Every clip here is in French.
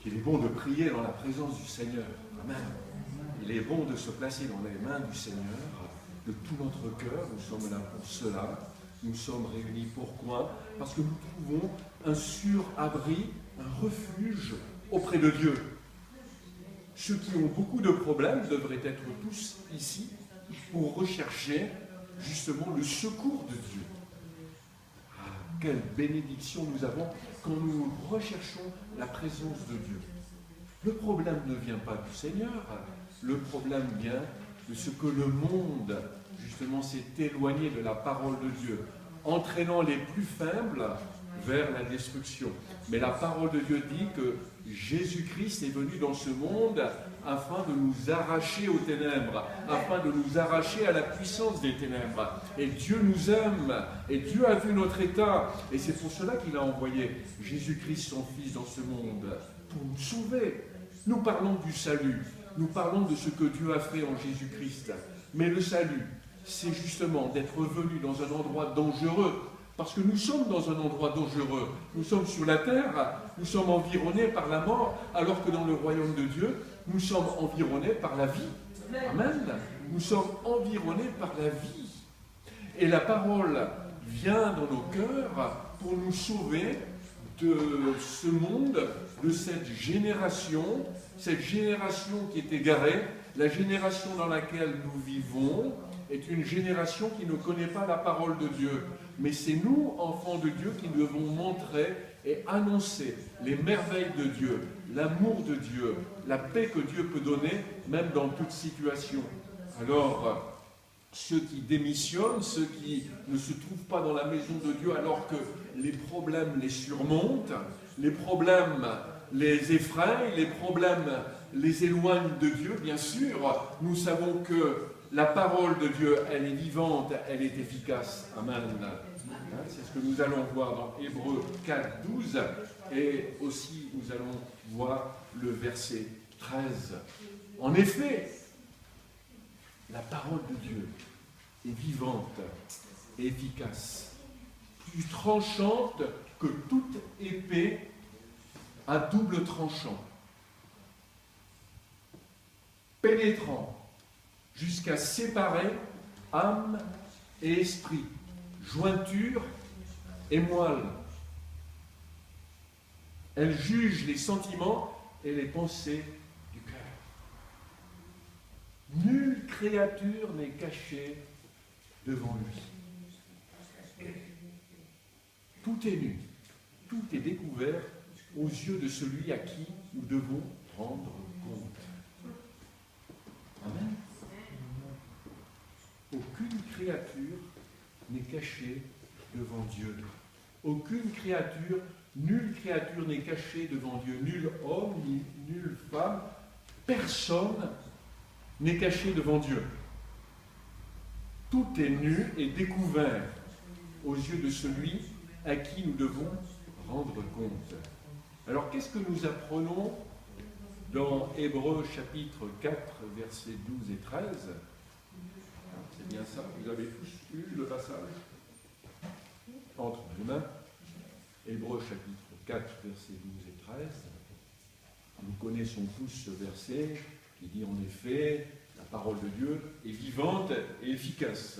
qu'il est bon de prier dans la présence du Seigneur. Amen. Il est bon de se placer dans les mains du Seigneur de tout notre cœur. Nous sommes là pour cela. Nous sommes réunis pourquoi? Parce que nous trouvons un sûr abri, un refuge auprès de Dieu. Ceux qui ont beaucoup de problèmes devraient être tous ici pour rechercher justement le secours de Dieu. Ah, quelle bénédiction nous avons quand nous recherchons la présence de Dieu. Le problème ne vient pas du Seigneur, le problème vient de ce que le monde, justement, s'est éloigné de la parole de Dieu, entraînant les plus faibles vers la destruction. Mais la parole de Dieu dit que Jésus-Christ est venu dans ce monde afin de nous arracher aux ténèbres, afin de nous arracher à la puissance des ténèbres. Et Dieu nous aime, et Dieu a vu notre état, et c'est pour cela qu'il a envoyé Jésus-Christ, son Fils, dans ce monde, pour nous sauver. Nous parlons du salut, nous parlons de ce que Dieu a fait en Jésus-Christ. Mais le salut, c'est justement d'être venu dans un endroit dangereux, parce que nous sommes dans un endroit dangereux. Nous sommes sur la terre, nous sommes environnés par la mort, alors que dans le royaume de Dieu, nous sommes environnés par la vie. Amen. Nous sommes environnés par la vie. Et la parole vient dans nos cœurs pour nous sauver de ce monde, de cette génération qui est égarée, la génération dans laquelle nous vivons est une génération qui ne connaît pas la parole de Dieu. Mais c'est nous, enfants de Dieu, qui devons montrer et annoncer les merveilles de Dieu, l'amour de Dieu, la paix que Dieu peut donner, même dans toute situation. Alors, ceux qui démissionnent, ceux qui ne se trouvent pas dans la maison de Dieu alors que les problèmes les surmontent, les problèmes les effraient, les problèmes les éloignent de Dieu, bien sûr, nous savons que la parole de Dieu, elle est vivante, elle est efficace. Amen. C'est ce que nous allons voir dans Hébreux 4, 12, et aussi nous allons voir le verset 13. En effet, la parole de Dieu est vivante et efficace, plus tranchante que toute épée à double tranchant, pénétrant jusqu'à séparer âme et esprit, jointure et moelle. Elle juge les sentiments et les pensées du cœur. Nulle créature n'est cachée devant lui. Tout est nu, tout est découvert aux yeux de celui à qui nous devons rendre compte. Amen. Aucune créature n'est cachée devant Dieu. Aucune créature, nulle créature n'est cachée devant Dieu. Nul homme, ni nulle femme, personne n'est caché devant Dieu. Tout est nu et découvert aux yeux de celui à qui nous devons rendre compte. Alors, qu'est-ce que nous apprenons dans Hébreux chapitre 4, versets 12 et 13 ? C'est bien ça, vous avez tous eu le passage entre les mains. Hébreux chapitre 4, versets 12 et 13. Nous connaissons tous ce verset qui dit en effet, la parole de Dieu est vivante et efficace.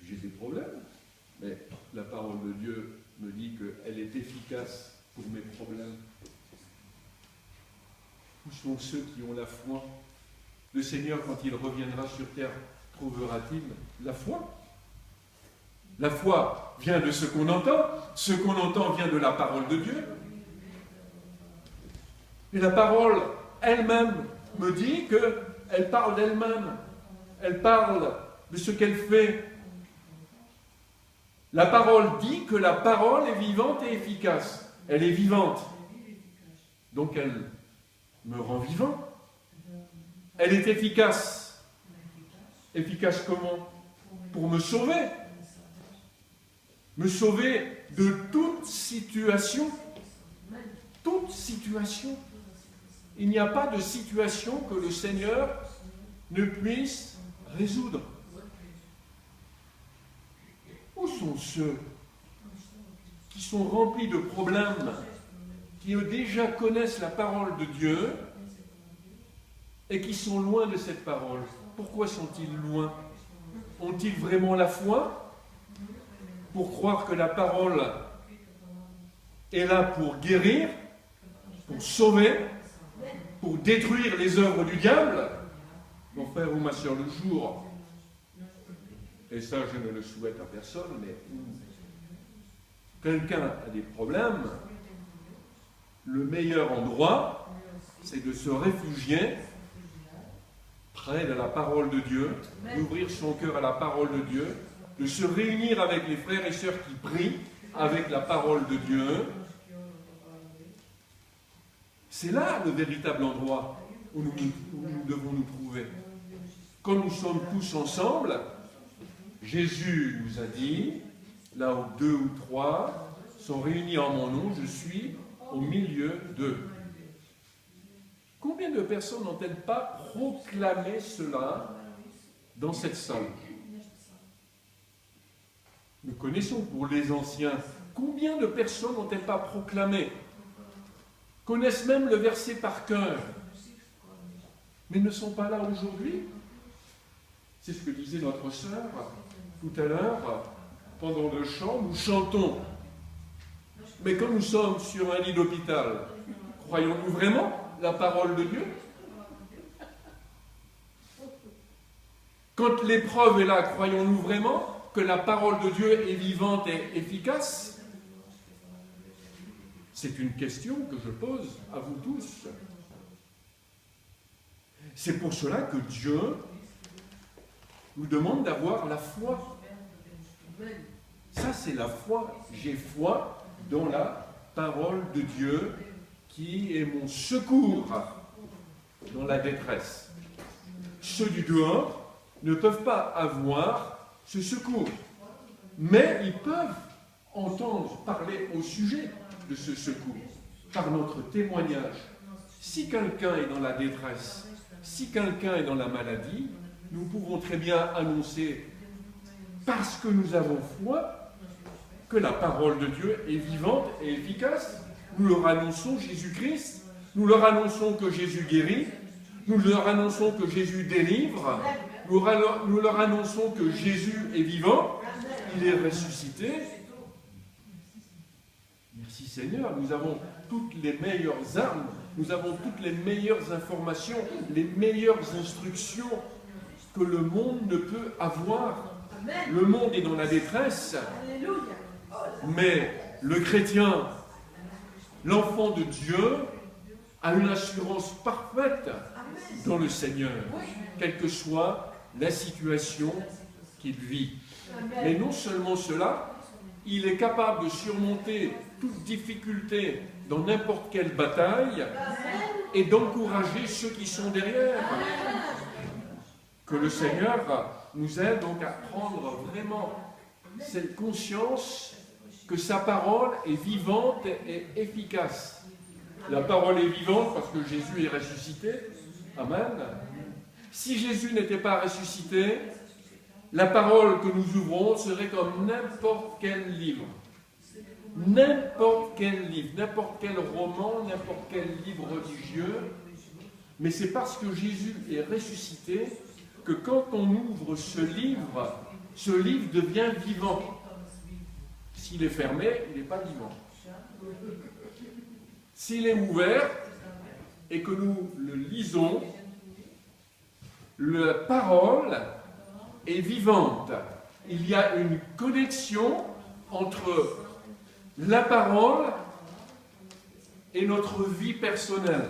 J'ai des problèmes, mais la parole de Dieu me dit qu'elle est efficace pour mes problèmes. Où sont ceux qui ont la foi? Le Seigneur, quand il reviendra sur terre, trouvera-t-il la foi? La foi vient de ce qu'on entend. Ce qu'on entend vient de la parole de Dieu. Et la parole elle-même me dit qu'elle parle d'elle-même. Elle parle de ce qu'elle fait. La parole dit que la parole est vivante et efficace. Elle est vivante. Donc elle me rend vivant. Elle est efficace. Efficace comment? Pour me sauver. Me sauver de toute situation. Toute situation. Il n'y a pas de situation que le Seigneur ne puisse résoudre. Où sont ceux qui sont remplis de problèmes qui déjà connaissent la parole de Dieu et qui sont loin de cette parole. Pourquoi sont-ils loin? Ont-ils vraiment la foi pour croire que la parole est là pour guérir, pour sauver, pour détruire les œuvres du diable? Mon frère ou ma soeur, le jour, et ça je ne le souhaite à personne, mais quelqu'un a des problèmes, le meilleur endroit, c'est de se réfugier près de la parole de Dieu, d'ouvrir son cœur à la parole de Dieu, de se réunir avec les frères et sœurs qui prient avec la parole de Dieu. C'est là le véritable endroit où nous devons nous trouver. Quand nous sommes tous ensemble, Jésus nous a dit, là où 2 ou 3 sont réunis en mon nom, je suis au milieu d'eux. Combien de personnes n'ont-elles pas proclamé cela dans cette salle? Nous connaissons pour les anciens. Combien de personnes n'ont-elles pas proclamé? Connaissent même le verset par cœur, mais ne sont pas là aujourd'hui. C'est ce que disait notre sœur tout à l'heure. Pendant le chant, nous chantons. Mais quand nous sommes sur un lit d'hôpital, croyons-nous vraiment la parole de Dieu? Quand l'épreuve est là, croyons-nous vraiment que la parole de Dieu est vivante et efficace? C'est une question que je pose à vous tous. C'est pour cela que Dieu nous demande d'avoir la foi. Ça, c'est la foi. J'ai foi dans la parole de Dieu qui est mon secours dans la détresse. Ceux du dehors ne peuvent pas avoir ce secours, mais ils peuvent entendre parler au sujet de ce secours par notre témoignage. Si quelqu'un est dans la détresse, si quelqu'un est dans la maladie, nous pouvons très bien annoncer, parce que nous avons foi, que la parole de Dieu est vivante et efficace. Nous leur annonçons Jésus-Christ, nous leur annonçons que Jésus guérit, nous leur annonçons que Jésus délivre, nous leur annonçons que Jésus est vivant, il est ressuscité. Merci Seigneur, nous avons toutes les meilleures armes, nous avons toutes les meilleures informations, les meilleures instructions que le monde ne peut avoir. Le monde est dans la détresse, mais le chrétien, l'enfant de Dieu, a une assurance parfaite dans le Seigneur, quelle que soit la situation qu'il vit. Mais non seulement cela, il est capable de surmonter toute difficulté dans n'importe quelle bataille et d'encourager ceux qui sont derrière. Que le Seigneur nous aide donc à prendre vraiment cette conscience que sa parole est vivante et efficace. La parole est vivante parce que Jésus est ressuscité. Amen. Si Jésus n'était pas ressuscité, la parole que nous ouvrons serait comme n'importe quel livre. N'importe quel livre, n'importe quel roman, n'importe quel livre religieux. Mais c'est parce que Jésus est ressuscité que quand on ouvre ce livre devient vivant. S'il est fermé, il n'est pas vivant. S'il est ouvert et que nous le lisons, la parole est vivante. Il y a une connexion entre la parole et notre vie personnelle.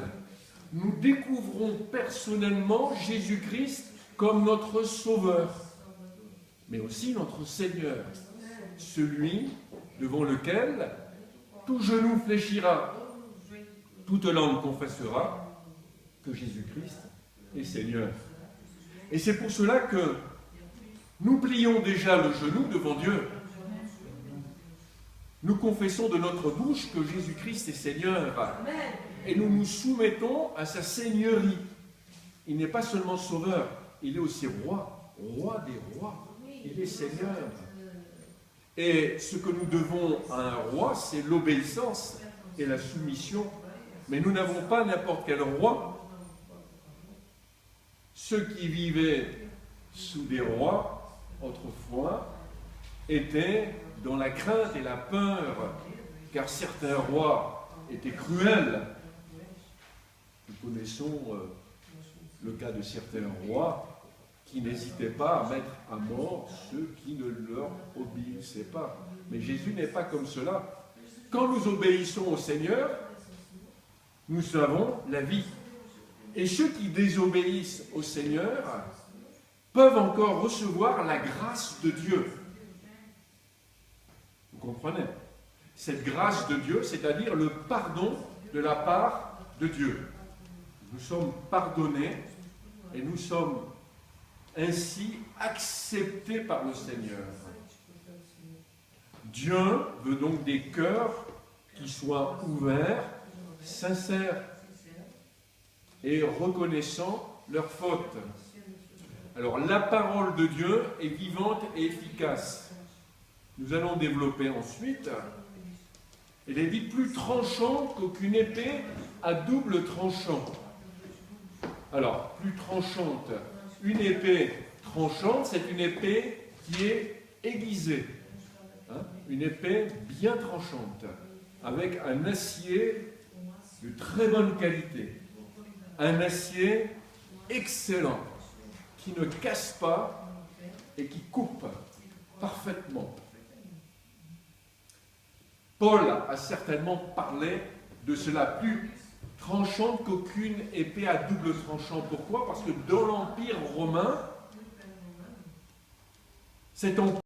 Nous découvrons personnellement Jésus-Christ comme notre Sauveur, mais aussi notre Seigneur, celui devant lequel tout genou fléchira, toute langue confessera que Jésus-Christ est Seigneur. Et c'est pour cela que nous plions déjà le genou devant Dieu. Nous confessons de notre bouche que Jésus-Christ est Seigneur. Et nous nous soumettons à sa seigneurie. Il n'est pas seulement sauveur, il est aussi roi, roi des rois. Il est Seigneur. Et ce que nous devons à un roi, c'est l'obéissance et la soumission. Mais nous n'avons pas n'importe quel roi. Ceux qui vivaient sous des rois, autrefois, étaient dans la crainte et la peur, car certains rois étaient cruels. Nous connaissons le cas de certains rois qui n'hésitaient pas à mettre à mort ceux qui ne leur obéissaient pas. Mais Jésus n'est pas comme cela. Quand nous obéissons au Seigneur, nous avons la vie. Et ceux qui désobéissent au Seigneur peuvent encore recevoir la grâce de Dieu. Vous comprenez? Cette grâce de Dieu, c'est-à-dire le pardon de la part de Dieu. Nous sommes pardonnés et nous sommes ainsi acceptés par le Seigneur. Dieu veut donc des cœurs qui soient ouverts, sincères et reconnaissant leurs fautes. Alors, la parole de Dieu est vivante et efficace. Nous allons développer ensuite. Elle est dite plus tranchante qu'aucune épée à double tranchant. Alors, plus tranchante. Une épée tranchante, c'est une épée qui est aiguisée. Une épée bien tranchante, avec un acier de très bonne qualité. Un acier excellent, qui ne casse pas et qui coupe parfaitement. Paul a certainement parlé de cela, plus tranchante qu'aucune épée à double tranchant. Pourquoi? Parce que dans l'Empire romain, cet empire